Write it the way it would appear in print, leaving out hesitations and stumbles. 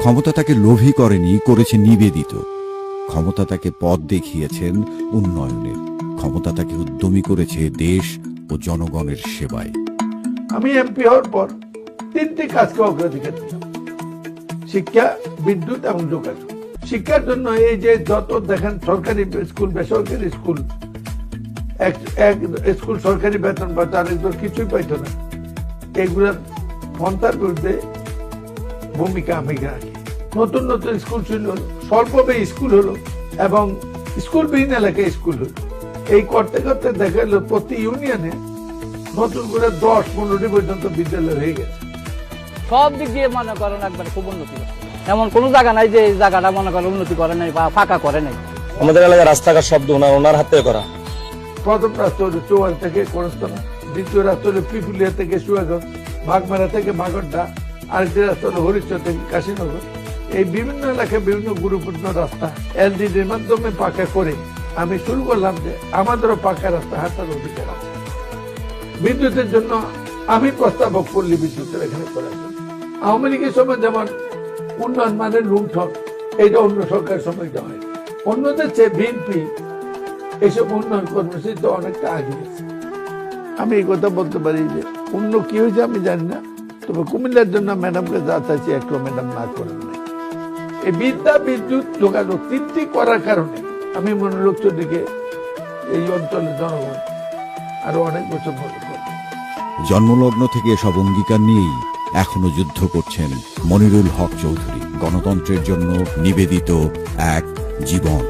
ক্ষমতা তাকে লোভী করেনি, করেছে নিবেদিত। ক্ষমতা তাকে পথ দেখিয়েছেন উন্নয়নের। ক্ষমতা তাকে উদ্যমী করেছে দেশ ও জনগণের সেবায়। আমি এমপি হওয়ার পর 3টি কাজকে অগ্রাধিকার দিলাম: শিক্ষা, বিদ্যুৎ এবং যোগাযোগ। শিক্ষার জন্য এই যে যত দেখেন সরকারি স্কুল, বেসরকারি স্কুল, এক স্কুল সরকারি বেতন পাইতো, আরেকজন কিছুই পাইতো না, এগুলোর পন্থার বিরুদ্ধে ভূমিকা আমি রাখি। নতুন নতুন স্কুল ছিল, স্বল্প ব্যয় স্কুল হলো এবং স্কুলবিহীন এলাকায় স্কুল হলো। এই করতে করতে দেখা গেল প্রতি ইউনিয়নে নতুন করে 10-15টি পর্যন্ত বিদ্যালয় হয়ে গেছে। সব দিক দিয়ে মনে করেন একবারে খুব উন্নতি হচ্ছে। এমন কোন জায়গা নাই যে এই জায়গাটা মনে করেন উন্নতি করে নাই বা ফাঁকা করে নাই। আমাদের এলাকায় রাস্তাঘাট শব্দ ওনার হাতে করা। প্রথম রাস্তা হলো চৌয়াল থেকে কোরস্থানা, দ্বিতীয় রাস্তা হলো পিপুলিয়া থেকে সুয়াগঞ্জ, বাগমারা থেকে বাগড্ডা, আরেকটি রাস্তা হলো হরিশ্চর থেকে কাশীনগর। এই বিভিন্ন এলাকায় বিভিন্ন গুরুত্বপূর্ণ রাস্তা এলডিডির মাধ্যমে পাকা করে আমি শুরু করলাম যে আমাদেরও পাকা রাস্তা হাঁটার অধিকার আছে। বিদ্যুতের জন্য আমি প্রস্তাবক পল্লী বিদ্যুতের এখানে করার জন্য। আওয়ামী লীগের সময় যেমন উন্নয়ন মানে লুণ্ঠন, এইটা অন্য সরকারের সময়টা হয়। অন্যদের চেয়ে বিএনপি এইসব উন্নয়ন কর্মসূচিতে অনেকটা আগে গেছে। আমি এই কথা বলতে পারি যে অন্য কি হয়েছে আমি জানি না, তবে কুমিল্লার জন্য ম্যাডামকে যা চাইছি একটু ম্যাডাম না করেন নাই। এই বিদ্যা, বিদ্যুৎ, যোগাযোগ 3টি করার কারণে আমি মনে লক্ষ্য দিকে এই অঞ্চলের জনগণ আরো অনেক বছর মনে করবে। জন্মলগ্ন থেকে এসব অঙ্গীকার নিয়েই এখনো যুদ্ধ করছেন মনিরুল হক চৌধুরী। গণতন্ত্রের জন্য নিবেদিত এক জীবন।